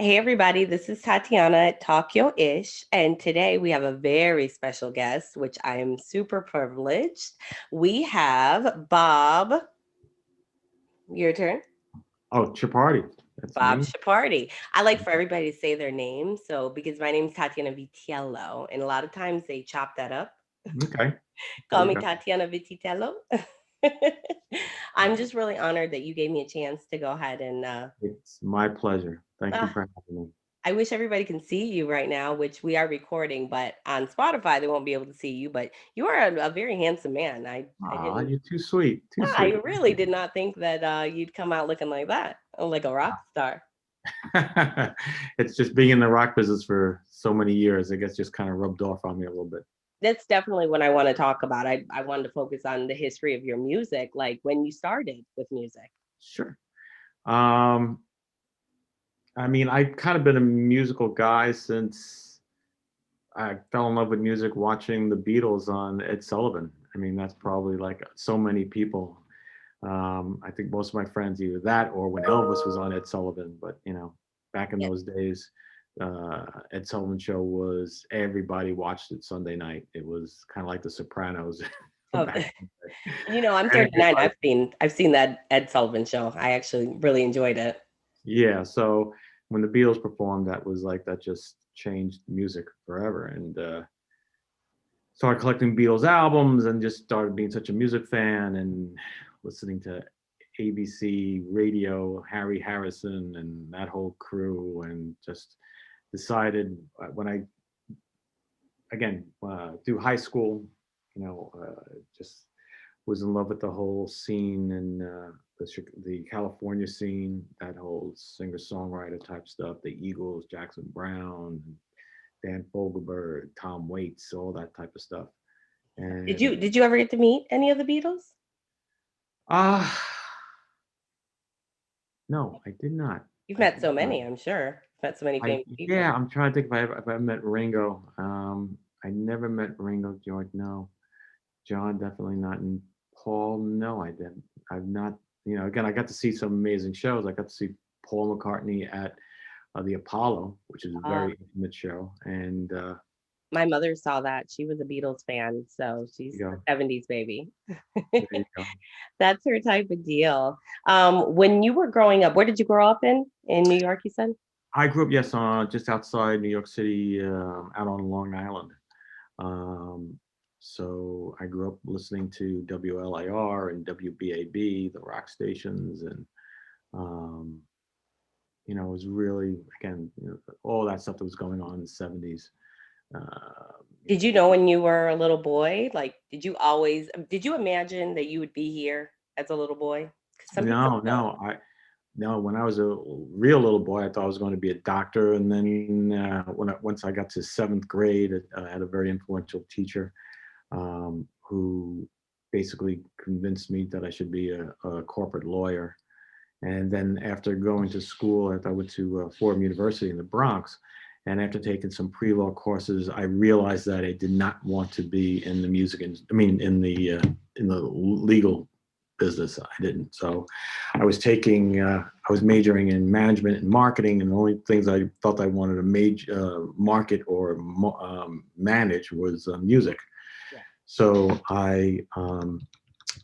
Hey everybody, this is Tatiana Talk Yo Ish, and today we have a very special guest, which I am super privileged. We have Bob. Your turn. Oh, Chiappardi. That's Bob me. Chiappardi. I like for everybody to say their name, so because my name is Tatiana Vitiello, and a lot of times they chop that up. Okay. There Call you me go. Tatiana Vititello. I'm just really honored that you gave me a chance to go ahead and It's my pleasure. Thank you uh, for having me. I wish everybody can see you right now, which we are recording, but on Spotify they won't be able to see you. But you are a very handsome man. I Ah, didn't. you're too sweet. Too I sweet. really did not think that you'd come out looking like that, like a rock star. It's just being in the rock business for so many years. I guess just kind of rubbed off on me a little bit. That's definitely what I want to talk about. I wanted to focus on the history of your music, like when you started with music. Sure. Um, I mean, I've kind of been a musical guy since I fell in love with music watching the Beatles on Ed Sullivan. I mean, that's probably like so many people. I think most of my friends either that or when Elvis was on Ed Sullivan. But back in Yeah. those days, Ed Sullivan show was everybody watched it Sunday night. It was kind of like The Sopranos Oh, back in the day. I'm 39. Everybody, I've seen that Ed Sullivan show. I actually really enjoyed it. yeah. So when the Beatles performed, that was like that just changed music forever. And started collecting Beatles albums and just started being such a music fan and listening to ABC radio, Harry Harrison and that whole crew, and just decided when I again through high school, just was in love with the whole scene and the California scene, that whole singer songwriter type stuff, the Eagles, Jackson Brown, Dan Fogelberg, Tom Waits, all that type of stuff. Did And you ever get to meet any of the Beatles? uh no, I did not. You've I met did so not. many, I'm sure. You've met so many I famous people. Yeah, I'm trying to think if I met Ringo. I never met Ringo George. No, John definitely not, and Paul. No, I didn't. I've not. Again, I got to see some amazing shows. I got to see Paul McCartney at the Apollo, which is a Uh, very intimate show, and my mother saw that. She was a Beatles fan, so you she's a go, 70s baby. there you go. That's her type of deal. When you were growing up, where did you grow up in? In New York, you said? I grew up, yes, just outside New York City, out on Long Island. Um, so I grew up listening to WLIR and WBAB, the rock stations, and um, it was really again all that stuff that was going on in the '70s. Uh, you Did know, you know when you were a little boy? Like, did you imagine that you would be here as a little boy? Because some people no, don't. no, no. When I was a real little boy, I thought I was going to be a doctor, and then once I got to seventh grade, I had a very influential teacher who basically convinced me that I should be a corporate lawyer. And then after going to school, I went to Fordham University in the Bronx. And after taking some pre-law courses, I realized that I did not want to be in the music, I mean, in the legal business. I didn't. So I was majoring in management and marketing, and the only things I felt I wanted to market or manage was music. Yeah. So I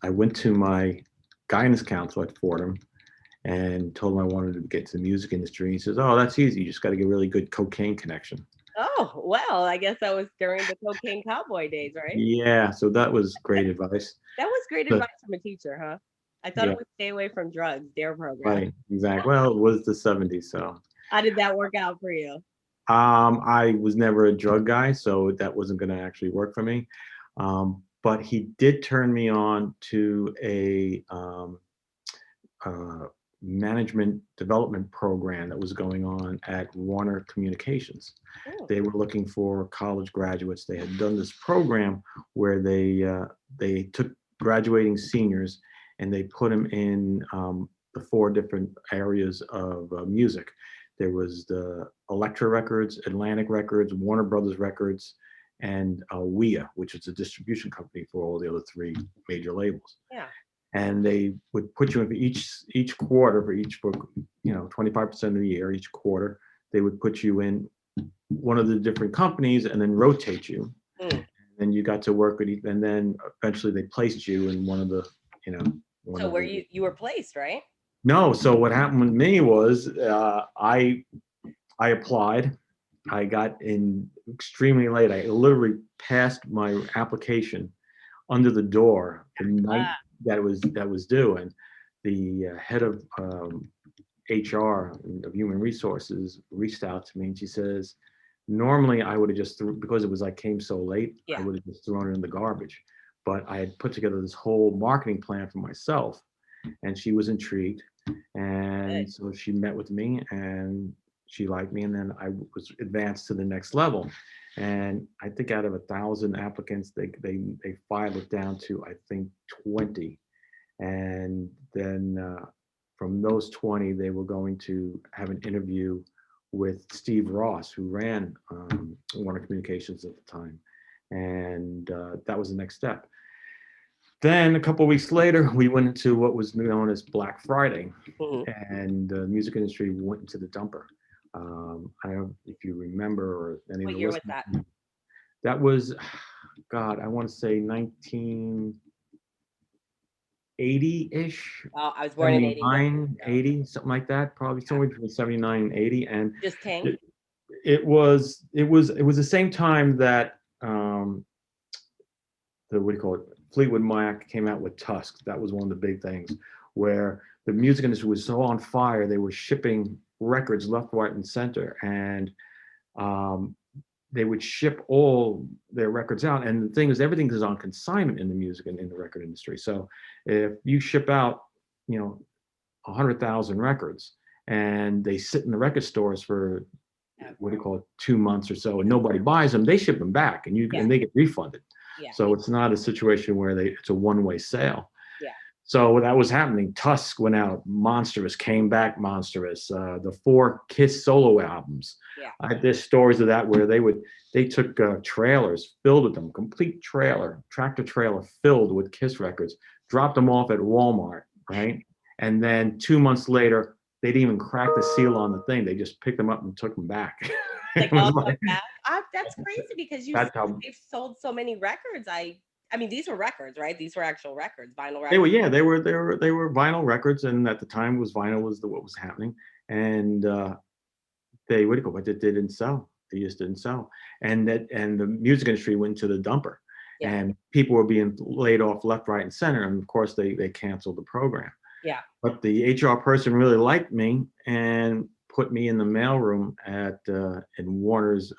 went to my guidance counselor at Fordham and told him I wanted to get to the music industry. He says, "Oh, that's easy. You just got to get a really good cocaine connection." Oh, well, I guess that was during the cocaine cowboy days, right? Yeah, so that was great advice. That was great But advice from a teacher, huh? I thought yeah, it was stay away from drugs, DARE program. right, exactly. Well, it was the '70s, so How did that work out for you? I was never a drug guy, so that wasn't going to actually work for me. But he did turn me on to a management development program that was going on at Warner Communications. Oh, They were looking for college graduates. They had done this program where they took graduating seniors and they put them in the four different areas of music. There was the Elektra Records, Atlantic Records, Warner Brothers Records, and WIA, which is a distribution company for all the other three major labels. yeah. And they would put you in for each quarter for 25% of the year, each quarter. they would put you in one of the different companies and then rotate you. Mm. And you got to work with, and then eventually they placed you in one of the, you know, one So of were the. you were placed, right? No, so what happened with me was I applied. I got in extremely late. I literally passed my application under the door the night Ah, that was due, and the head of HR of Human Resources reached out to me, and she says, normally I would have just because it was I came so late, I yeah. would have just thrown it in the garbage. But I had put together this whole marketing plan for myself, and she was intrigued, Good. and so she met with me, and she liked me, and then I was advanced to the next level. And I think out of 1,000 applicants, they filed it down to I think 20, and then from those 20, they were going to have an interview with Steve Ross, who ran Warner Communications at the time, and that was the next step. Then a couple of weeks later, we went into what was known as Black Friday, Mhm. and the music industry went into the dumper. I don't know if you remember or any of What the year was listeners. that? That was, God, I want to say 1980-ish, Oh, I was born in 81. 79, So 80, something like that, probably yeah. somewhere between 79 and 80. And Just tanked. it, it was the same time that the what do you call it? Fleetwood Mac came out with Tusk. That was one of the big things where the music industry was so on fire. They were shipping records left, right, and center, and um, they would ship all their records out. And the thing is, everything is on consignment in the music and in the record industry. So if you ship out, you know, 100,000 records, and they sit in the record stores for Yeah. what do you call it, 2 months or so, and nobody buys them, they ship them back, and Yeah. and they get refunded. Yeah. So it's not a situation where it's a one-way sale. Yeah. So that was happening. Tusk went out monstrous, came back monstrous. The 4 Kiss solo albums. Yeah. There's stories of that where they took trailers filled with them, complete tractor trailer filled with Kiss records, dropped them off at Walmart, right? And then 2 months later, they didn't even crack the seal on the thing. They just picked them up and took them back. Like It was all come like back. That's crazy because that's how they've sold so many records. I mean, these were records, right? These were actual records, vinyl they were. records. Yeah, they were vinyl records, and at the time was vinyl was what was happening, and they what do you call it? They didn't sell. They just didn't sell, and the music industry went to the dumper, Yeah. and people were being laid off left, right, and center, and of course they canceled the program. Yeah. But the HR person really liked me and put me in the mailroom at in Warner's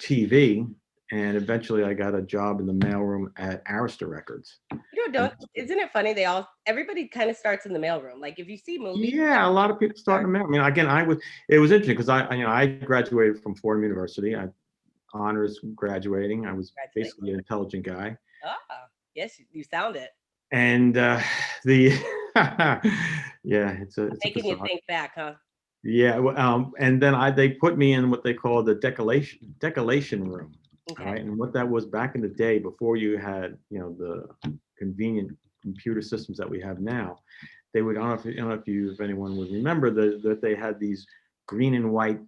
TV, and eventually I got a job in the mailroom at Arista Records. You know, And don't isn't it funny? Everybody kind of starts in the mailroom. Like if you see movies, yeah, a lot of people start start in mail. I mean, again, it was interesting because I graduated from Fordham University. I honors graduating. I was basically congratulations. an intelligent guy, Ah, yes, you sound it. and the yeah, it's a Making you facade. think back, huh? Yeah, and then they put me in what they call the decolation room. All Okay. right, and what that was back in the day before you had the convenient computer systems that we have now, they would I don't know if anyone would remember that they had these green and white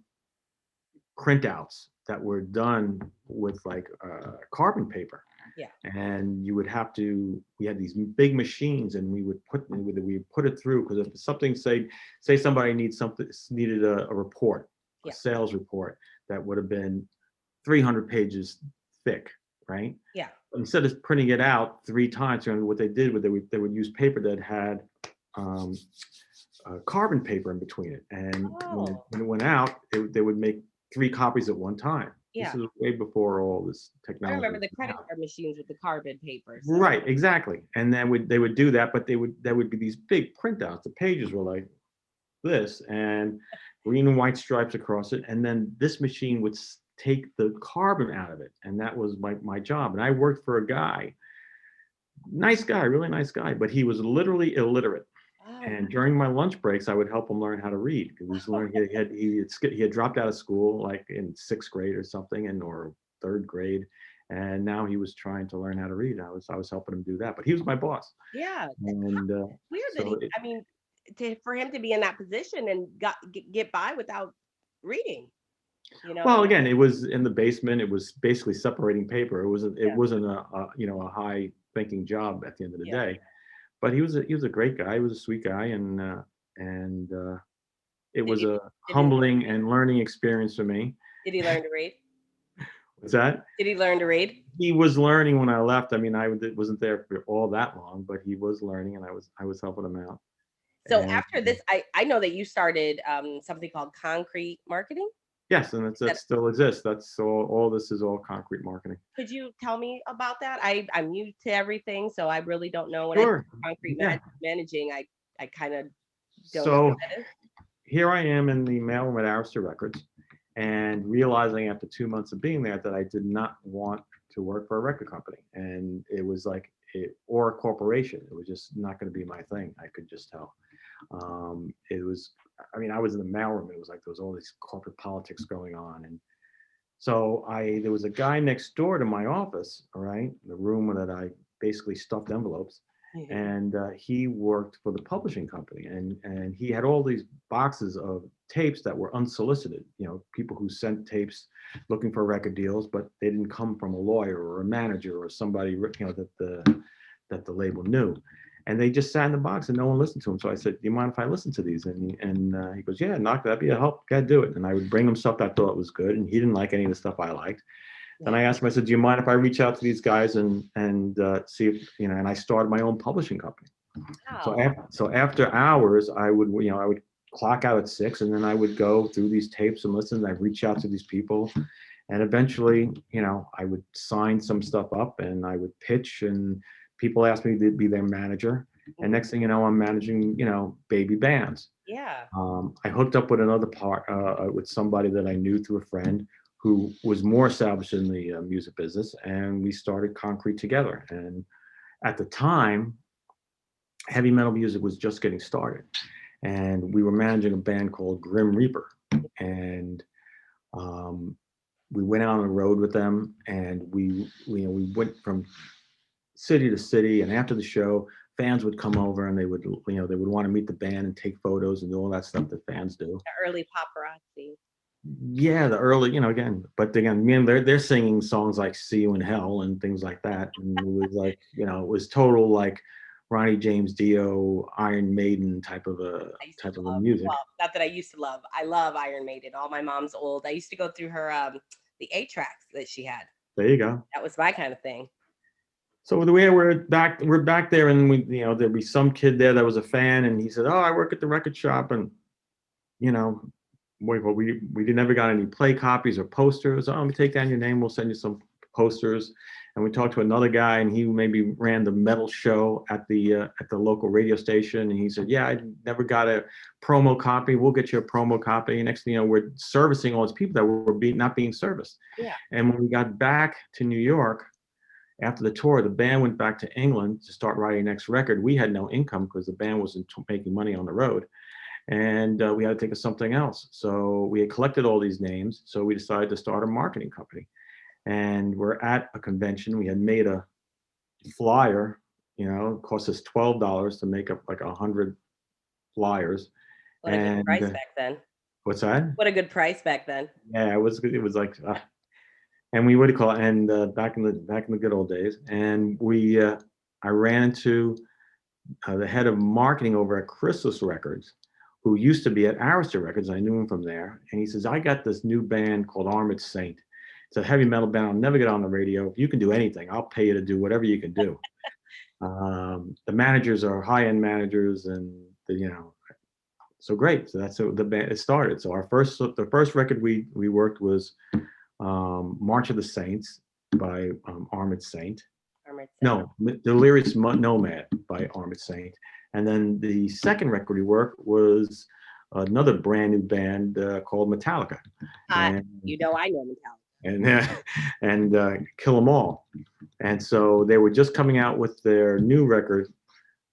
printouts that were done with like carbon paper, Yeah. and you would have to we had these big machines, and we would put it through, because if something say somebody needed a report, a Yeah. sales report that would have been 300 pages thick, right? Yeah. Instead of printing it out 3 times, what they did was they would use paper that had um, carbon paper in between it, and Oh, when it went out, they would make 3 copies at one time. This yeah. is way before all this I technology remember was the credit out. card machines with the carbon paper. So Right, exactly. And then they would do that, but there would be these big printouts. The pages were like this, and green and white stripes across it. And then this machine would take the carbon out of it, and that was my job. And I worked for a guy, nice guy, really nice guy, but he was literally illiterate. oh, And during my lunch breaks, I would help him learn how to read, because he's learning. He had dropped out of school like in 6th grade or something, or 3rd grade, and now he was trying to learn how to read. I was helping him do that, but he was my boss, yeah. and Weird that so I mean, for him to be in that position and get by without reading, you Well, know? again, it was in the basement. It was basically separating paper. It Yeah, wasn't a high thinking job at the end of the yeah. day. But he was a great guy. He was a sweet guy, and it Did was you a did he learn to humbling read? and learning experience for me. Did he learn to read? What's that? Did he learn to read? He was learning when I left. I mean, wasn't there for all that long, but he was learning, and I was helping him out. So And after this, I know that you started something called concrete marketing. yes, and Is that that, still exists. That's all. This is all concrete marketing. could you tell me about that? I'm new to everything, so I really don't know. When I Sure. hear concrete Yeah. managing, I kind of don't know what So that is. here I am in the mailroom at Arista Records, and realizing after 2 months of being there that I did not want to work for a record company, and it was like or a corporation. It was just not going to be my thing. I could just tell. It was. I mean, I was in the mailroom. It was like there was all this corporate politics going on, and so there was a guy next door to my office, all right, the room that I basically stuffed envelopes, and he worked for the publishing company, and he had all these boxes of tapes that were unsolicited. People who sent tapes looking for record deals, but they didn't come from a lawyer or a manager or somebody that the label knew. And they just sat in the box and no one listened to him. So I said, "Do you mind if I listen to these?" And he goes, "Yeah, knock that'd be a help. Gotta do it." And I would bring him stuff that I thought was good, and he didn't like any of the stuff I liked. Then Yeah. I asked him, I said, "Do you mind if I reach out to these guys and see if And I started my own publishing company. So Wow. after hours, I would clock out at 6, and then I would go through these tapes and listen. And I'd reach out to these people, and eventually, I would sign some stuff up, and I would pitch, and people asked me to be their manager. And Mhm. next thing you know, I'm managing, baby bands. Yeah. I hooked up with another with somebody that I knew through a friend who was more established in the music business, and we started Concrete together. And at the time, heavy metal music was just getting started, and we were managing a band called Grim Reaper, and um, we went out on the road with them, and we went from city to city. And after the show, fans would come over, and they would want to meet the band and take photos and do all that stuff that fans do. The early paparazzi. Yeah, the early, but again, man, they're singing songs like "See You in Hell" and things like that, and it was like, it was total like Ronnie James Dio, Iron Maiden I used to type of a love, music. well, not that I used to love. I love Iron Maiden. All my mom's old. I used to go through her the 8 tracks that she had. There you go. That was my kind of thing. So the way we're back there, and there'd be some kid there that was a fan, and he said, "Oh, I work at the record shop," and you know, we never got any play copies or posters. "Oh, let me take down your name. We'll send you some posters." And we talked to another guy, and he maybe ran the metal show at the local radio station. And he said, "Yeah, I never got a promo copy. We'll get you a promo copy." And next thing you know, we're servicing all these people that were not being serviced. Yeah. And when we got back to New York after the tour, the band went back to England to start writing the next record. We had no income because the band wasn't making money on the road, and we had to think of something else. So we had collected all these names. So we decided to start a marketing company. And we're at a convention. We had made a flyer. It cost us $12 to make up like 100 flyers. What a good And price back then. what's that? What a good price back then. Yeah, it was like, and we would call it, and back in the good old days. And I ran into the head of marketing over at Chrysalis Records, who used to be at Arista Records. I knew him from there. And he says, "I got this new band called Armored Saint. It's a heavy metal band. I'll never get on the radio. If you can do anything, I'll pay you to do whatever you can do." The managers are high-end managers, and so great. So that's how the band it started. So the first record we worked was March of the Saints by Armored Saint. Armored Saint. No, Delirious Nomad by Armored Saint. And then the second record we worked was another brand new band called Metallica. I And I know Metallica. and Kill 'Em All. And so they were just coming out with their new record,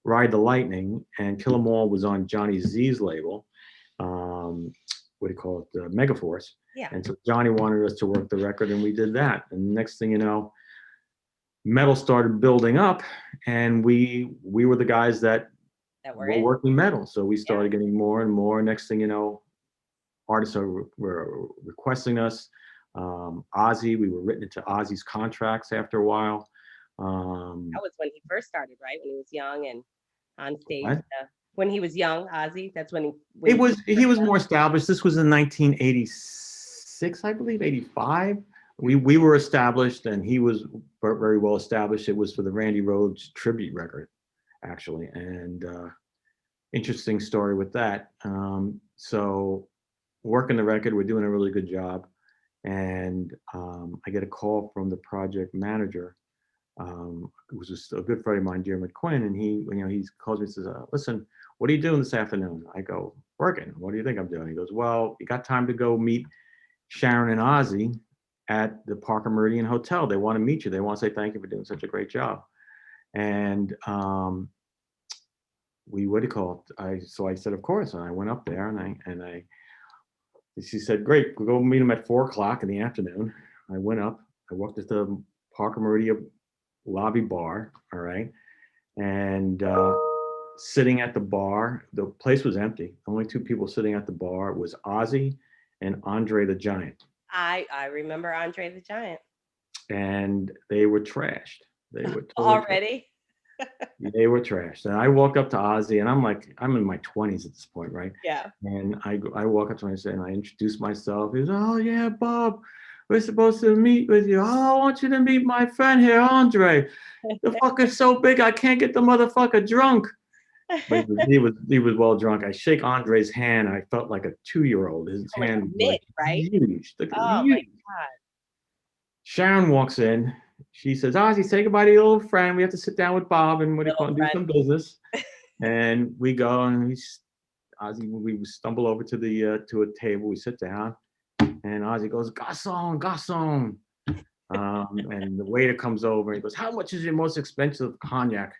Ride the Lightning, and Kill 'Em All was on Johnny Z's label. What do you call it? Megaforce. Yeah. And so Johnny wanted us to work the record, and we did that. And next thing you know, metal started building up, and we were the guys that that we're were in. working metal. So we Yeah. started getting more and more. Next thing you know, artists were requesting us. Ozzy, we were written into Ozzy's contracts after a while. Um, That was when he first started, right? When he was young and on stage. what? When he was young, Ozzy. That's when It he was he first was started. more established. This was in 1986, I believe, 85. We were established, and he was very well established. It was for the Randy Rhoads tribute record, actually, and interesting story with that. So working the record, we're doing a really good job, and I get a call from the project manager, who was just a good friend of mine, Jeremy Quinn, and he calls me and says, "Listen, what are you doing this afternoon?" I go, "Working. What do you think I'm doing?" He goes, "Well, you got time to go meet Sharon and Ozzy at the Parker Meridian Hotel. They want to meet you. They want to say thank you for doing such a great job." And we what do you call it? I said, "Of course," and I went up there, and she said, "Great, we'll go meet him at 4 o'clock in the afternoon." I went up. I walked to the Parker Meridian lobby bar. All right, and sitting at the bar, the place was empty. The only two people sitting at the bar was Ozzy and Andre the Giant, I remember Andre the Giant and they were trashed. They were totally trashed. already. They were trashed. And I walk up to Ozzy, and I'm in my 20s at this point, right? Yeah. And I walk up to him and I introduce myself. He goes, "Oh yeah, Bob, we're supposed to meet with you. Oh, I want you to meet my friend here, Andre. The fucker's so big I can't get the motherfucker drunk." But he was well drunk. I shake Andre's hand, and I felt like a 2-year-old. His Oh, like a hand was mitt, like right? huge, Oh my huge. God. Sharon walks in. She says, "Ozzy, say goodbye to your little friend. We have to sit down with Bob and what do you call Little it, do friend. some business." And we go, and Ozzy, we stumble over to a table. We sit down, and Ozzy goes, "Garçon, garçon." And the waiter comes over, and he goes, "How much is your most expensive cognac?"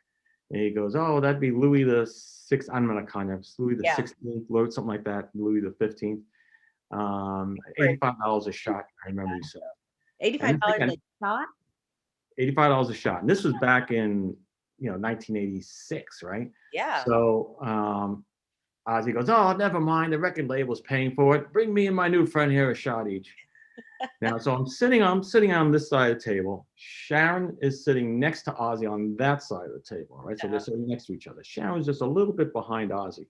And he goes, "Oh, that'd be Louis the Sixth. I'm not a cognac. It's Louis the Yeah. 16th, something like that. Louis the 15th. $85 a shot. I remember he said. And $85 again, a shot? $85 a shot. And this was back in 1986, right? Yeah. So Ozzy goes, "Oh, never mind. The record label's paying for it. Bring me and my new friend here a shot each." Now, so I'm sitting on this side of the table. Sharon is sitting next to Ozzy on that side of the table, right? So they're Yeah. sitting next to each other. Sharon's just a little bit behind Ozzy.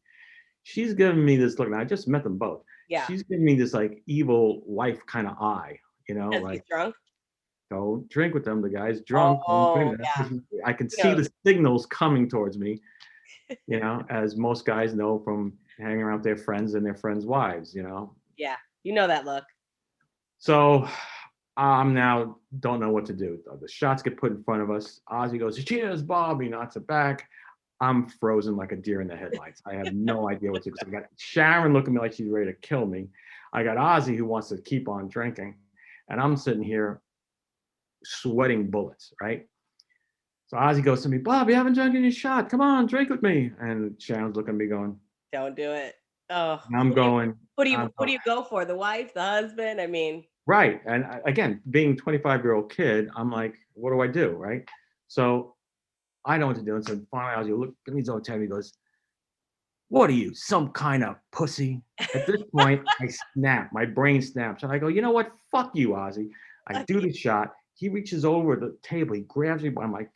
She's giving me this look. Now, I just met them both. Yeah. She's giving me this like evil wife kind of eye, Because he's like, drunk. don't drink with them. The guy's drunk. Don't Oh drink. yeah. I can You see know, the signals coming towards me, as most guys know from hanging around with their friends and their friends' wives. yeah. You know that look. So I'm now don't know what to do. The shots get put in front of us. Ozzy goes, "Cheers, Bob." He knocks it back. I'm frozen like a deer in the headlights. I have no idea what to do. So I got Sharon looking at me like she's ready to kill me. I got Ozzy who wants to keep on drinking. And I'm sitting here sweating bullets, right? So Ozzy goes to me, "Bob, you haven't drank any shot. Come on, drink with me." And Sharon's looking at me going, Don't do it. Oh, I'm going, I'm who going, do you go for? The wife, the husband? I mean, right. And again, being 25-year-old kid, I'm like, what do I do, right? So I know what to do. And so finally, Ozzy look at me, he goes, "What are you, some kind of pussy?" At this point, I snap. My brain snaps. And I go, "You know what? Fuck you, Ozzy." I do the shot. He reaches over the table. He grabs me by my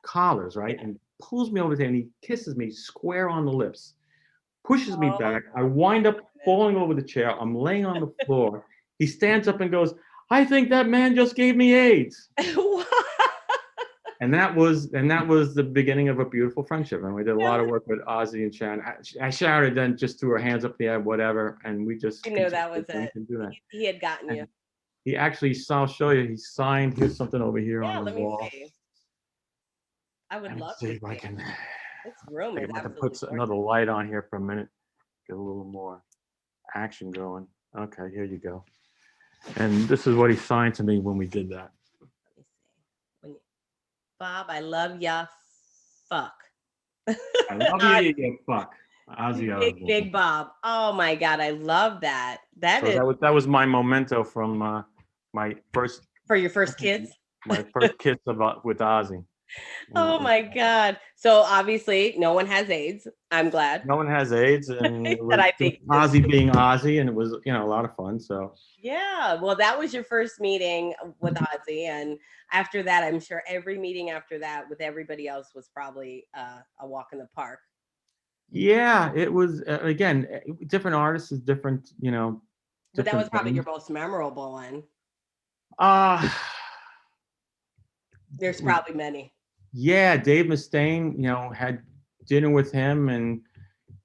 collars, right? yeah. And pulls me over there and he kisses me square on the lips, pushes me Oh back. I wind up goodness. falling over the chair. I'm laying on the floor. He stands up and goes, "I think that man just gave me AIDS." And that was the beginning of a beautiful friendship. And we did a lot of work with Ozzy and Sharon. Sharon then just threw her hands up in the air, whatever, and we just You knew continued that was to drink it. and do that. He had gotten you. And he actually, I'll show you. He signed. Here's something over here on Yeah, the let me wall. see. I would Let me love see to if I see. can. This room I is can absolutely put gorgeous. another light on here for a minute. Get a little more action going. Okay, here you go. And this is what he signed to me when we did that. Let me see. When you, Bob, I love ya. Fuck. I love you, you fuck. Ozzy Osbourne. Big Bob. Oh my God, I love that. That So is that was my memento from my first for your first kids. my first kiss about with Ozzy. Oh my God. So obviously no one has AIDS. I'm glad No one has AIDS, and it that was I just think Ozzy being Ozzy, and it was, a lot of fun. So yeah. Well, that was your first meeting with Ozzy. And after that, I'm sure every meeting after that with everybody else was probably a walk in the park. yeah, it was again, different artists is different, But that was different probably your things. most memorable one. Uh There's probably many. yeah, Dave Mustaine, had dinner with him, and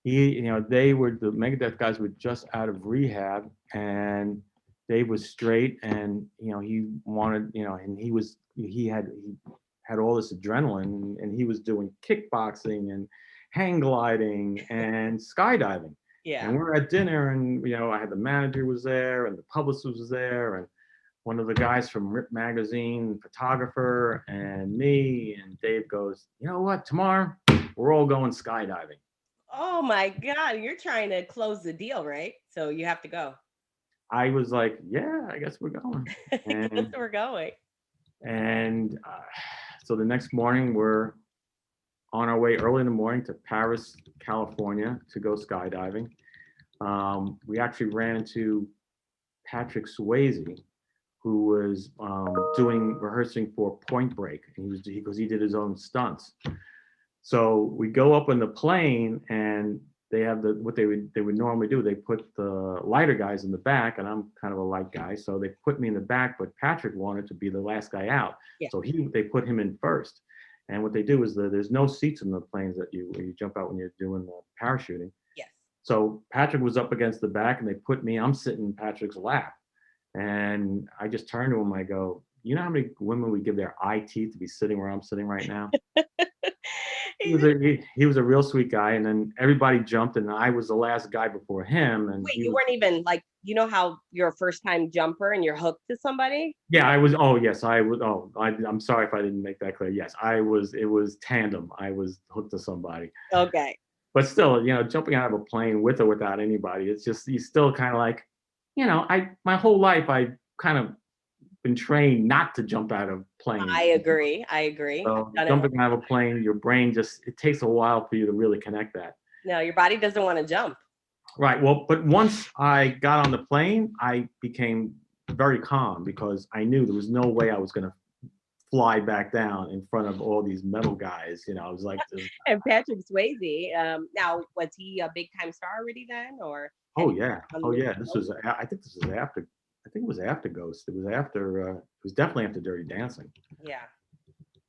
they were the Megadeth guys were just out of rehab, and Dave was straight, and he wanted, and he had all this adrenaline, and he was doing kickboxing and hang gliding and skydiving, and Yeah. we're at dinner, and I had the manager was there, and the publicist was there, and one of the guys from Rip Magazine, photographer, and me, and Dave goes, you know what, tomorrow we're all going skydiving. Oh my God. You're trying to close the deal, right? So you have to go. I was like, yeah, I guess we're going. Guess And we're going. and so the next morning we're on our way early in the morning to Paris, California to go skydiving. We actually ran into Patrick Swayze, who was doing rehearsing for Point Break, and because he did his own stunts. So we go up on the plane, and they have what they would normally do. They put the lighter guys in the back, and I'm kind of a light guy, so they put me in the back. But Patrick wanted to be the last guy out, Yeah. so they put him in first. And what they do is there's no seats in the planes that you jump out when you're doing the parachuting. Yes. So Patrick was up against the back, and they put me. I'm sitting in Patrick's lap, and I just turned to him. I go, you know how many women would give their eye teeth to be sitting where I'm sitting right now? He was a real sweet guy, and then everybody jumped, and I was the last guy before him, and Wait, he you was. weren't even like, how you're a first time jumper and you're hooked to somebody? Yeah, I was. Oh yes, I was. Oh, I'm sorry if I didn't make that clear. Yes, I was. It was tandem. I was hooked to somebody, Okay. but still, jumping out of a plane with or without anybody, it's just you still kind of like, I my whole life I kind of been trained not to jump out of I planes. agree. I agree. I've So done it. jumping out of a plane, your brain it takes a while for you to really connect that. No, your body doesn't want to jump. Right. Well, but once I got on the plane, I became very calm because I knew there was no way I was going to fly back down in front of all these metal guys. I was like, And Patrick Swayze, now was he a big time star already then, or had oh he yeah, on oh the yeah. show? I think this was after. I think it was after Ghost. It was after. It was definitely after Dirty Dancing. Yeah.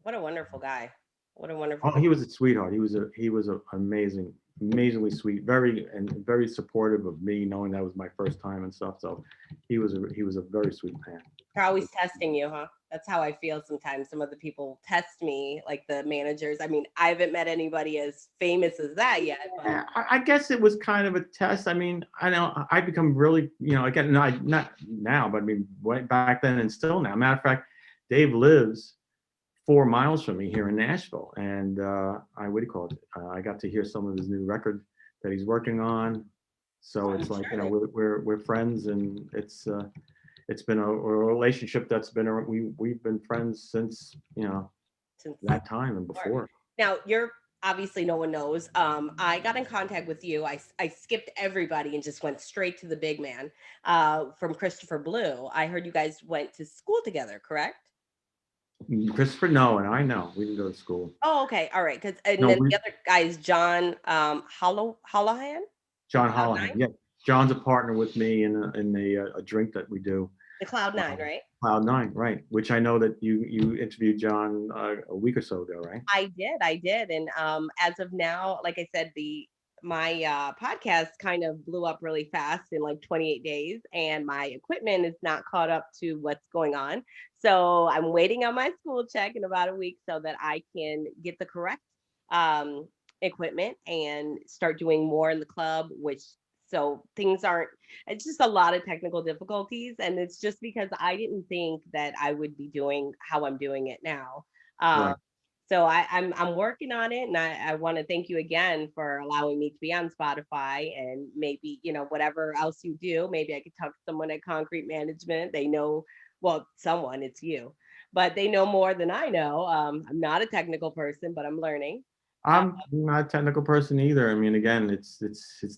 What a wonderful guy. What a wonderful Oh, guy. he was a sweetheart. He was amazing, amazingly sweet, very supportive of me, knowing that was my first time and stuff. So he was a very sweet man. They're always testing you, huh? That's how I feel sometimes. Some of the people test me, like the managers. I mean, I haven't met anybody as famous as that yet, but Yeah, I guess it was kind of a test. I mean, I know I become really, again, not now, but I mean, way back then and still now. Matter of fact, Dave lives 4 miles from me here in Nashville, and what do you call it? I got to hear some of his new record that he's working on. So I'm it's like, sure that we're friends, and it's been a relationship that's been we've been friends since since that time and before. before. Now you're obviously no one knows. I got in contact with you. I skipped everybody and just went straight to the big man. From Christopher Blue. I heard you guys went to school together, correct? Christopher, no, and I know we didn't go to school. Oh, okay, all right. Because and No, then the other guy is John Hollahan, John Cloud Hollahan. Nine, Yeah, John's a partner with me in a drink that we do. the Cloud Nine, Um, right? Cloud Nine, right? Which I know that you interviewed John a week or so ago, right? I did, and as of now, like I said, the my podcast kind of blew up really fast in like 28 days, and my equipment is not caught up to what's going on. So I'm waiting on my school check in about a week so that I can get the correct um, equipment and start doing more in the club. Which so things aren't. It's just a lot of technical difficulties, and it's just because I didn't think that I would be doing how I'm doing it now. Um, Right. so I'm working on it, and I want to thank you again for allowing me to be on Spotify, and maybe whatever else you do, maybe I could talk to someone at Concrete Management. They know, well, someone, it's you. but they know more than I know. I'm not a technical person, but I'm learning. Uh, I'm not a technical person either. I mean, again, it's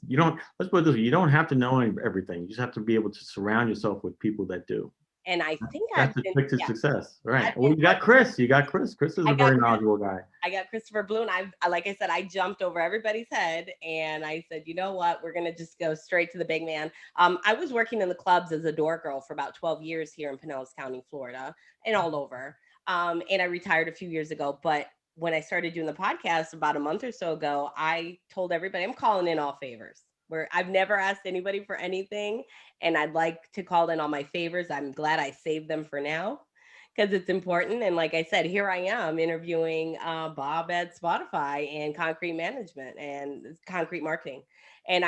you don't, let's put it this way, you don't have to know everything. You just have to be able to surround yourself with people that do. and I think I've That's the been, trick to yeah, success, right? I've Well, been you got Chris. You got Chris. Chris is I a got very knowledgeable guy. I got Christopher Blue, and like I said, I jumped over everybody's head, and I said, you know what, we're gonna just go straight to the big man. I was working in the clubs as a door girl for about 12 years here in Pinellas County, Florida, and all over. And I retired a few years ago, but when I started doing the podcast about a month or so ago, I told everybody I'm calling in all favors. Where I've never asked anybody for anything, and I'd like to call in all my favors. I'm glad I saved them for now because it's important. And like I said, here I am interviewing Bob at Spotify and concrete management and concrete marketing. And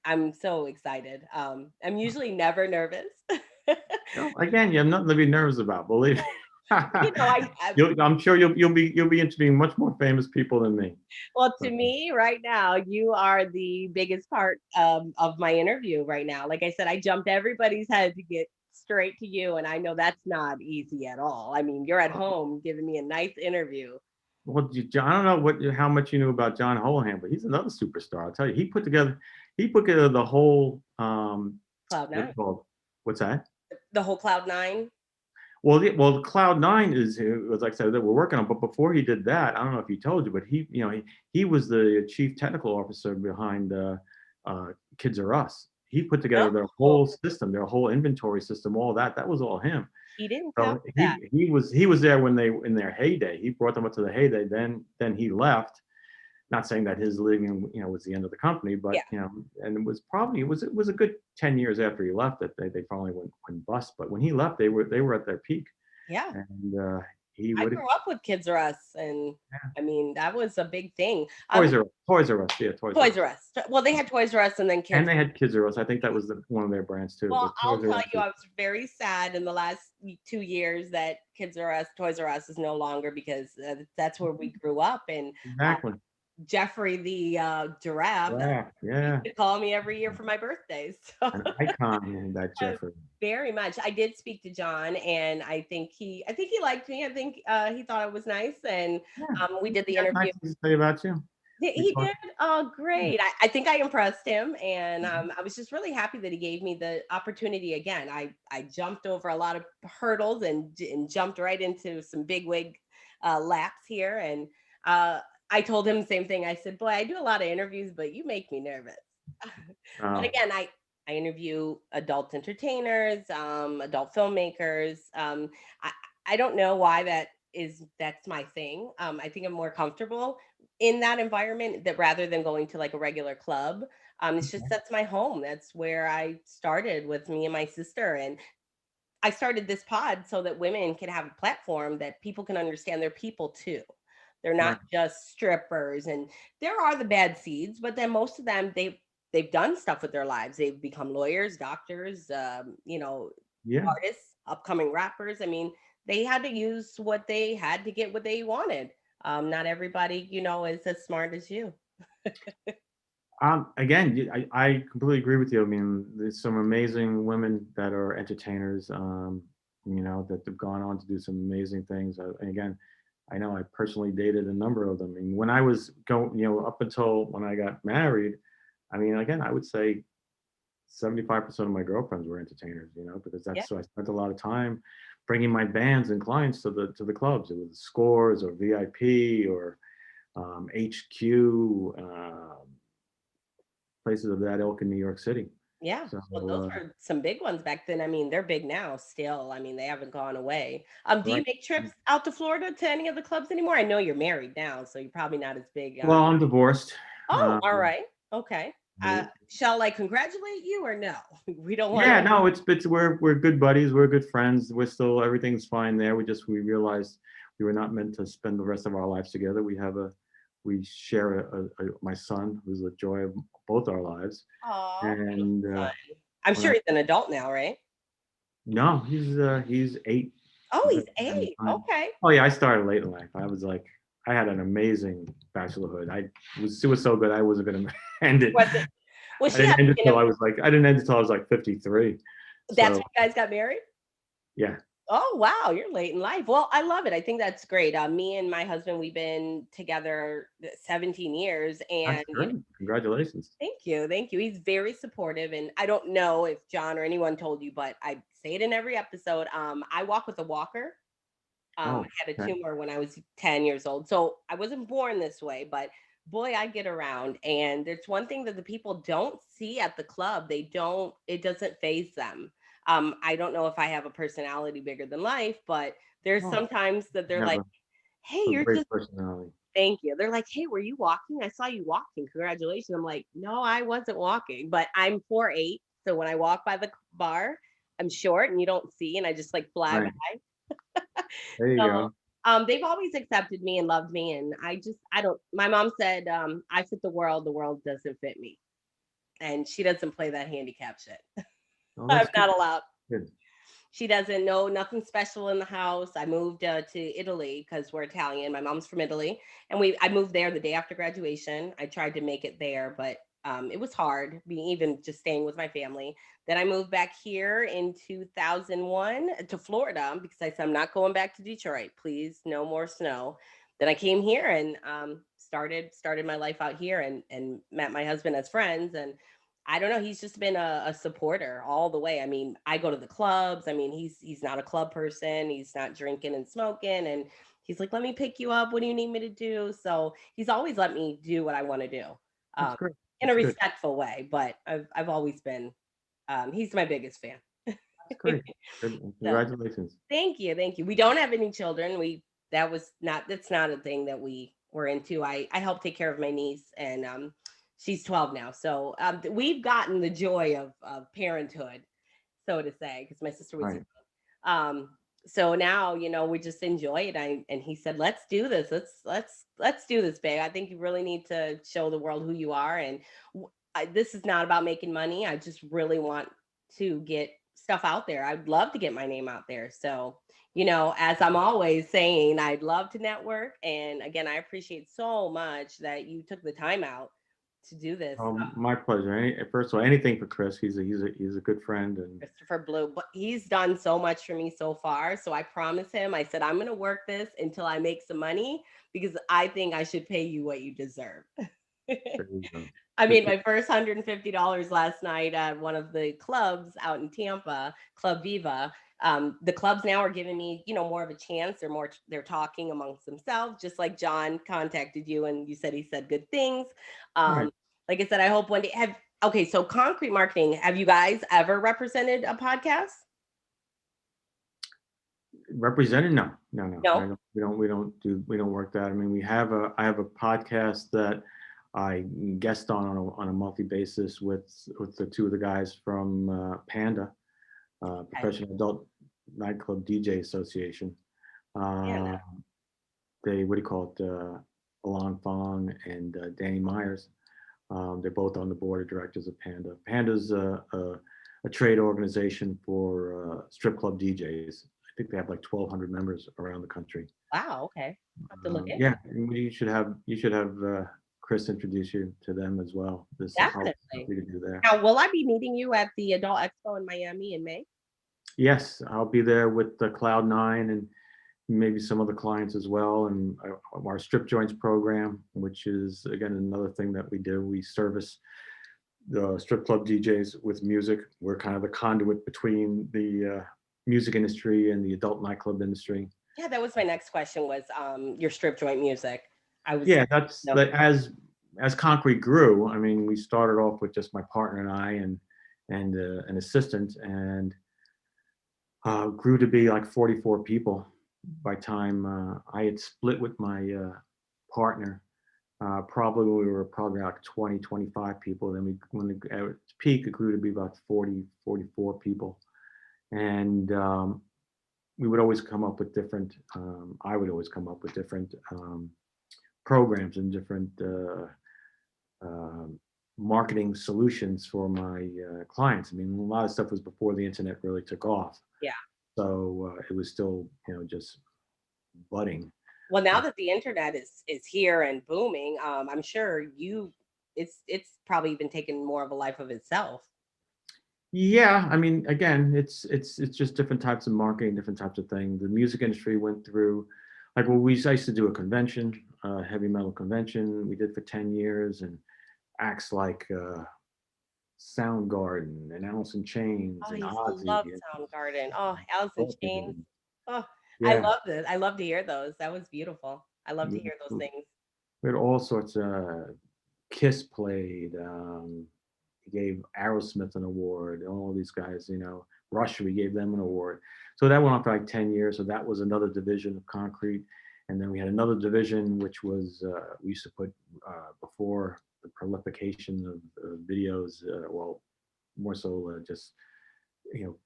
I'm so excited. I'm usually never nervous. No, again, you have nothing to be nervous about. Believe me. you know, I I'm sure you'll be interviewing much more famous people than me. well, to So, me right now, you are the biggest part of my interview right now. Like I said, I jumped everybody's head to get straight to you, and I know that's not easy at all. I mean, you're at home giving me a nice interview. well, I don't know how much you knew about John Holohan, but he's another superstar. I'll tell you, he put together the whole Cloud what's Nine, it called, what's that? the whole Cloud Nine. Well, Cloud Nine was like I said that we're working on. But before he did that, I don't know if he told you, but he was the chief technical officer behind uh, Kids Are Us. He put together their No, whole system, their whole inventory system, all that. That was all him. he didn't tell So me that. he was there when they in their heyday. He brought them up to the heyday. Then he left. Not saying that his leaving was the end of the company, Yeah, but and it was a good 10 years after he left that they finally went bust. But when he left, they were at their peak, yeah. and he I would have grew up with Kids R Us, and I mean that was a big thing. Toys R Us, yeah, Toys R Toys Us, R Us. Well, they had Toys R Us, and then and Kids. they had Kids R Us. I think that was one of their brands too. Well, But I'll Toys R tell Us you, is I was very sad in the last 2 years that Kids R Us, Toys R Us is no longer because that's where we grew up. And exactly Jeffrey, the giraffe, that right. used Yeah, to call me every year for my birthday. So an icon in that Jeffrey. very much. I did speak to John, and I think he liked me. I think he thought it was nice, and Yeah, we did he the had nice interview. things to say about you. We He talked. did. Oh, great. I think I impressed him. And Mhm. I was just really happy that he gave me the opportunity again. I jumped over a lot of hurdles and jumped right into some big wig laps here. And uh, I told him the same thing. I said, boy, I do a lot of interviews, but you make me nervous. But Oh, again, I interview adult entertainers, adult filmmakers. I, I don't know why that's my thing. I think I'm more comfortable in that environment that rather than going to like a regular club. It's just that's my home. That's where I started with me and my sister, and I started this pod so that women can have a platform that people can understand they're people too. They're right. not just strippers, and there are the bad seeds, but then most of them they've done stuff with their lives. They've become lawyers, doctors, Yeah. artists, upcoming rappers. I mean, they had to use what they had to get what they wanted. Not everybody, is as smart as you. Again, I completely agree with you. I mean, there's some amazing women that are entertainers, that have gone on to do some amazing things. And again, I know I personally dated a number of them. And when I was going, up until when I got married, I mean, again, I would say 75% of my girlfriends were entertainers, because Yeah, so I spent a lot of time bringing my bands and clients to the clubs. It was Scores or VIP or HQ. Places of that ilk in New York City. yeah. So, Well, those were some big ones back then. I mean, they're big now still. I mean, they haven't gone away. Do you right. make trips out to Florida to any of the clubs anymore? I know you're married now, so you're probably not as big. Well, I'm divorced. Oh, Um, all right. Okay. Shall I congratulate you or no? We don't want yeah, no, it's we're good buddies. We're good friends. Everything's fine there. We realized we were not meant to spend the rest of our lives together. We share my son, who's the joy of both our lives. Oh, And I'm when sure he's an adult now, right? no, he's 8. Oh, He's he's at 8. 9. Okay. Oh yeah, I started late in life. I had an amazing bachelorhood. It was so good I wasn't gonna end it. Was it was I she didn't end it having till I was like 53. that's So when you guys got married? yeah, Oh, wow, you're late in life. Well, I love it. I think that's great. Me and my husband, we've been together 17 years, and That's great. Congratulations. thank you, thank you. He's very supportive, and I don't know if John or anyone told you, but I say it in every episode. I walk with a walker. I Oh, had a okay. tumor when I was 10 years old. So I wasn't born this way, but boy, I get around. And there's one thing that the people don't see at the club. It doesn't phase them. I don't know if I have a personality bigger than life, but there's Oh, sometimes that they're you have like, hey, a you're great just, personality. thank you. They're like, hey, were you walking? I saw you walking. Congratulations. I'm like, no, I wasn't walking, but I'm 4'8". So when I walk by the bar, I'm short and you don't see, and I just like fly Right. by. There you So, go. they've always accepted me and loved me, and I don't. My mom said, "I fit the world doesn't fit me," and she doesn't play that handicap shit. Oh, I'm that's good. not allowed. Good. She doesn't know nothing special in the house. I moved to Italy because we're Italian. My mom's from Italy, and I moved there the day after graduation. I tried to make it there, but it was hard being even just staying with my family. Then I moved back here in 2001 to Florida because I said I'm not going back to Detroit. Please, no more snow. Then I came here and started my life out here and met my husband as friends, and I don't know. He's just been a supporter all the way. I mean, I go to the clubs. I mean, he's not a club person. He's not drinking and smoking. And he's like, "Let me pick you up. What do you need me to do?" So he's always let me do what I want to do, That's um, great. in a That's good. respectful way. But I've always been. He's my biggest fan. That's great. Good. So Congratulations. thank you, thank you. We don't have any children. That's not a thing that we were into. I help take care of my niece, and she's 12 now. So we've gotten the joy of parenthood, so to say, because my sister was. Right. Um, so now we just enjoy it. And he said, "Let's do this. Let's do this, babe. I think you really need to show the world who you are." And this is not about making money. I just really want to get stuff out there. I'd love to get my name out there. So, as I'm always saying, I'd love to network. And again, I appreciate so much that you took the time out to do this. My pleasure. First of all, anything for Chris. He's a good friend, and Christopher Blue, but he's done so much for me so far. So I promised him, I said, I'm going to work this until I make some money because I think I should pay you what you deserve. there you go. I Good made for my first $150 last night at one of the clubs out in Tampa, Club Viva. The clubs now are giving me, more of a chance. They're talking amongst themselves, just like John contacted you and you said he said good things. right. Um, like I said, I hope one day okay, so concrete marketing, have you guys ever represented a podcast? Represented? No, no, no. I No? don't, we don't work that. I mean, I have a podcast that I guest on a monthly basis with the two of the guys from Panda, Okay. Professional Adult Nightclub DJ Association. Yeah. Uh, they what do you call it? Alon Fong and Danny Myers. They're both on the board of directors of Panda. Panda's a trade organization for strip club DJs. I think they have like 1,200 members around the country. Wow, okay. I'll have to look into Yeah, it. and you should have Chris introduce you to them as well. This I'll Definitely. happy to do that. Now, will I be meeting you at the Adult Expo in Miami in May? Yes, I'll be there with the Cloud9 and maybe some other clients as well, and our strip joints program, which is again another thing that we do. We service the strip club DJs with music. We're kind of the conduit between the music industry and the adult nightclub industry. Yeah, that was my next question was your strip joint music. I was Yeah, that's no. like as Concrete grew. I mean, we started off with just my partner and I and an assistant, and grew to be like 44 people by time I had split with my partner. Probably we were probably like 20, 25 people. Then when at its peak, it grew to be about 40, 44 people. And we would always come up with different, I would always come up with different programs and different um marketing solutions for my clients. I mean, a lot of stuff was before the internet really took off. Yeah. So it was still, just budding. Well, now Uh, that the internet is here and booming, I'm sure it's probably even taken more of a life of itself. Yeah, I mean, again, it's just different types of marketing, different types of things. The music industry went through, like, well, I used to do a convention, heavy metal convention. We did for 10 years, and acts like Soundgarden and Alice in Oh, Chains I and used to Ozzy. love Soundgarden. Oh, Alice in Chains. Oh, I Yeah, love this. I love to hear those. That was beautiful. I love to yeah. hear those things. We had all sorts of Kiss played. He gave Aerosmith an award. All these guys, Rush, we gave them an award. So that went on for like 10 years. So that was another division of Concrete. And then we had another division, which was we used to put before the proliferation of videos, well, more so just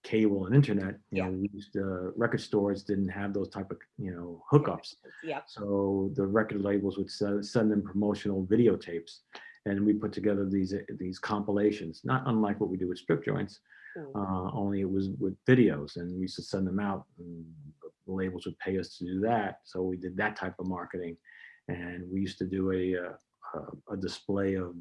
cable and internet. Yeah. We used record stores didn't have those type of hookups, Connections. Yep. so the record labels would send them promotional videotapes, and we put together these compilations, not unlike what we do with strip joints, Mm. only it was with videos, and we used to send them out, and the labels would pay us to do that. So we did that type of marketing, and we used to do a display of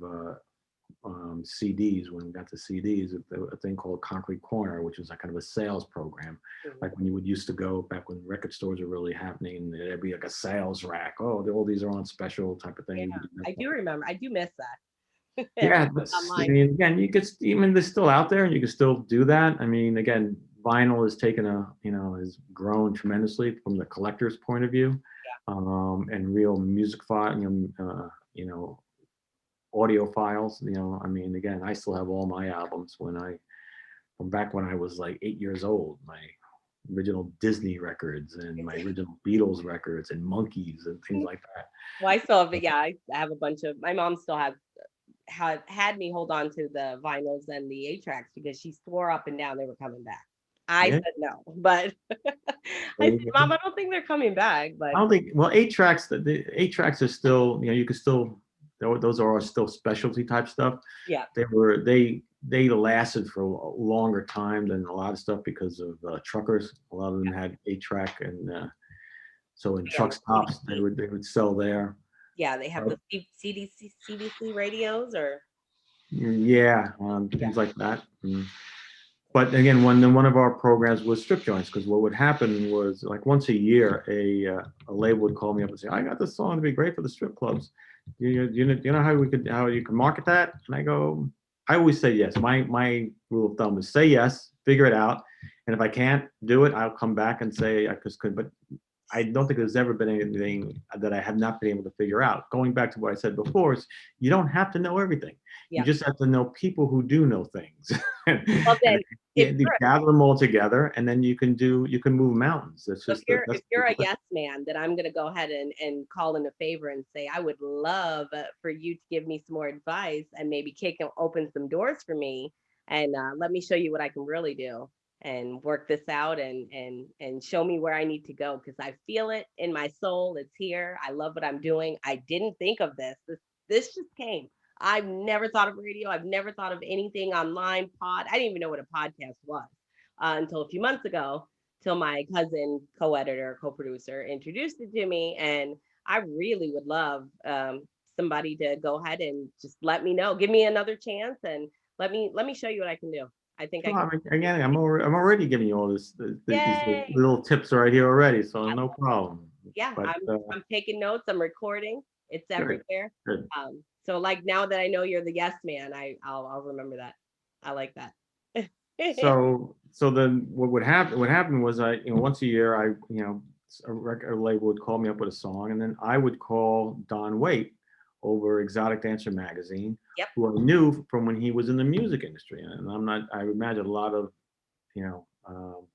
CDs. When we got to CDs, a thing called Concrete Corner, which was like kind of a sales program, Mhm. like when you would used to go back when record stores were really happening. There'd be like a sales rack. Oh, all these are on special type of thing. Yeah, You could do that I stuff. do remember. I do miss that. Yeah, Everything's I online. mean, again, you could, even they're still out there, and you can still do that. I mean, again, vinyl has taken has grown tremendously from the collector's point of view, and real music file, audio files. I mean, again, I still have all my albums from back when I was like 8 years old. My original Disney records and my original Beatles records and Monkeys and things like that. Well, I still have, yeah, I have a bunch of. My mom still had me hold on to the vinyls and the 8 tracks because she swore up and down they were coming back. I Yeah. said no, but I said, Mom, I don't think they're coming back. I But don't think, well, 8 tracks, the 8 tracks are still, you can still, those are all still specialty type stuff. yeah, They lasted for a longer time than a lot of stuff because of truckers. A lot of them had 8 track, and so in yeah, truck stops they would sell there. yeah, they have Uh, the CDC radios or yeah, yeah, things like that. But again, one of our programs was strip joints, because what would happen was, like, once a year, a label would call me up and say, "I got this song to be great for the strip clubs. Do you know how you can market that?" And I always say yes. My rule of thumb is say yes, figure it out, and if I can't do it, I'll come back and say I just could. But I don't think there's ever been anything that I have not been able to figure out. Going back to what I said before, is you don't have to know everything. You yeah. just have to know people who do know things, Well, and then if you you're gather them all together, and then you can move mountains. That's so if just you're that's if you're a yes man, then I'm gonna go ahead and call in a favor and say I would love for you to give me some more advice and maybe open some doors for me and let me show you what I can really do and work this out and show me where I need to go because I feel it in my soul. It's here. I love what I'm doing. I didn't think of this. This just came. I've never thought of radio. I've never thought of anything online pod. I didn't even know what a podcast was until a few months ago till my cousin, co-editor, co-producer introduced it to me, and I really would love somebody to go ahead and just let me know, give me another chance, and let me show you what I can do. I think I Sure. can. I mean, again, I'm already giving you all these Yay! little tips right here already, so no problem. Yeah, But I'm taking notes. I'm recording. It's good, everywhere. good. So like now that I know you're the yes man, I'll remember that. I like that. So then what happened was, once a year, a label would call me up with a song, and then I would call Don Waite over Exotic Dancer magazine, Yep. who I knew from when he was in the music industry. And I imagine a lot of you know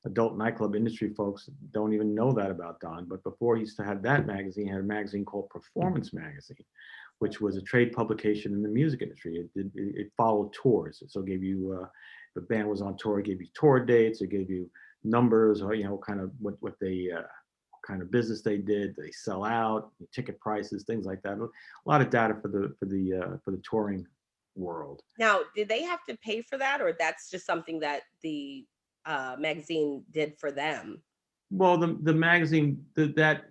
adult nightclub industry folks don't even know that about Don. But before he used to have that magazine, he had a magazine called Performance Magazine, which was a trade publication in the music industry. It followed tours. So it gave you, if a band was on tour, it gave you tour dates, it gave you numbers, or kind of what they kind of business they did, they sell out, ticket prices, things like that. A lot of data for the touring world. Now, did they have to pay for that, or that's just something that the magazine did for them? Well, the magazine, that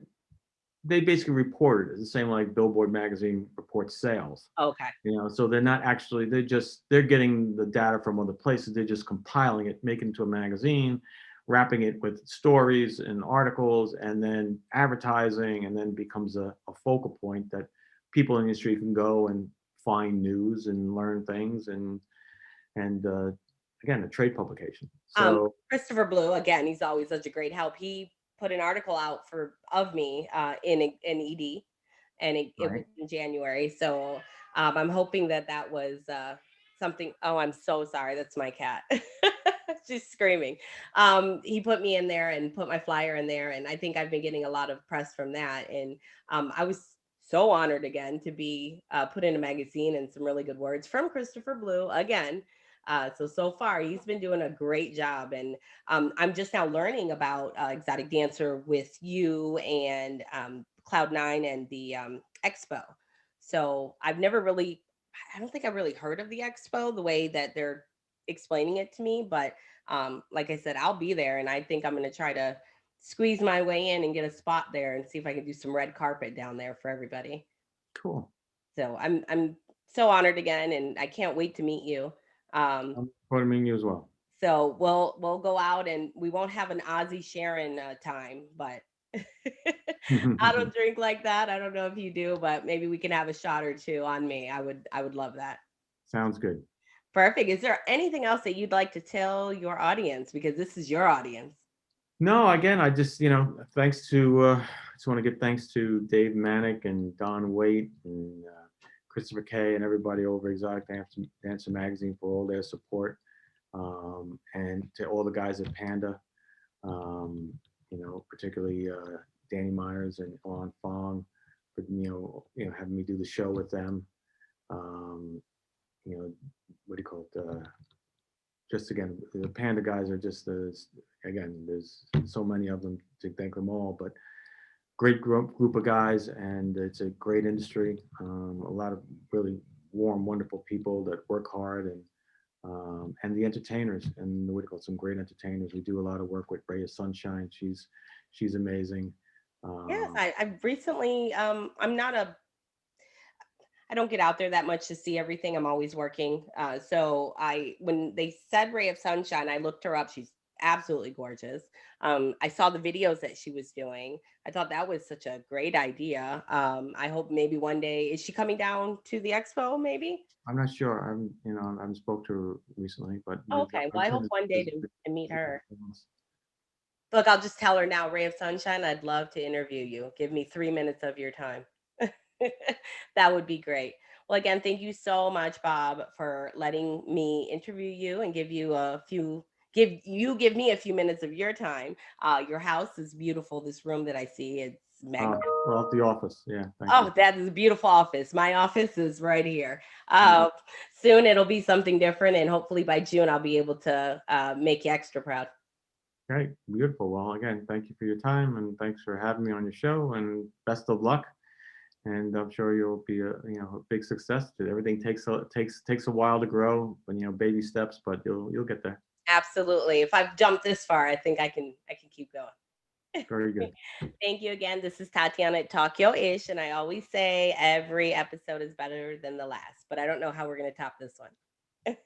they basically report it the same like Billboard magazine reports sales. Okay. So they're not actually, they're getting the data from other places. They're just compiling it, making it into a magazine, wrapping it with stories and articles, and then advertising, and then becomes a focal point that people in the industry can go and find news and learn things, and again, a trade publication. So Christopher Blue, again, he's always such a great help. He put an article out for of me in ED, and it was right, in January. So I'm hoping that that was something. Oh, I'm so sorry. That's my cat. She's screaming. He put me in there and put my flyer in there, and I think I've been getting a lot of press from that. And I was so honored again to be put in a magazine and some really good words from Christopher Blue again. So far, he's been doing a great job, and I'm just now learning about Exotic Dancer with you and Cloud9 and the Expo. So I've never really, I don't think I really heard of the Expo the way that they're explaining it to me. But like I said, I'll be there, and I think I'm going to try to squeeze my way in and get a spot there and see if I can do some red carpet down there for everybody. cool. So I'm so honored again, and I can't wait to meet you. Um, I'm supporting you as well. so we'll go out and we won't have an Ozzy Sharon time, but I don't drink like that. I don't know if you do, but maybe we can have a shot or two on me. I would love that. Sounds good. Perfect. Is there anything else that you'd like to tell your audience, because this is your audience? No, again, I just, thanks to, just want to give thanks to Dave Manick and Don Waite and Christopher Kay and everybody over Exotic Dancer Magazine for all their support, and to all the guys at Panda, um, particularly Danny Myers and Alon Fong for, having me do the show with them. Um, what do you call it? Just again, the Panda guys are just again, there's so many of them to thank them all, but great group of guys, and it's a great industry. A lot of really warm, wonderful people that work hard, and the entertainers, and what do you call it, some great entertainers. We do a lot of work with Ray of Sunshine. She's amazing. Yes, Um, I've recently I'm not a I don't get out there that much to see everything. I'm always working. So I when they said Ray of Sunshine, I looked her up. She's absolutely gorgeous. I saw the videos that she was doing. I thought that was such a great idea. I hope maybe one day is she coming down to the expo? Maybe. I'm not sure. I haven't spoke to her recently, but we've got Okay. our Well, I hope tennis one day is to meet big her. influence. Look, I'll just tell her now, Ray of Sunshine, I'd love to interview you. Give me 3 minutes of your time. That would be great. Well, again, thank you so much, Bob, for letting me interview you and give me a few minutes of your time. Your house is beautiful. This room that I see, it's magnificent. Well, at the office. Yeah, thank you. Oh, that is a beautiful office. My office is right here. Yeah. Soon it'll be something different, and hopefully by June I'll be able to make you extra proud. Great, beautiful. Well, again, thank you for your time, and thanks for having me on your show, and best of luck. And I'm sure you'll be a big success. Everything takes a while to grow, but baby steps, but you'll get there. Absolutely. If I've jumped this far, I think I can keep going. Very good. Thank you again. This is Tatiana at Talk Yo Ish, and I always say every episode is better than the last, but I don't know how we're going to top this one.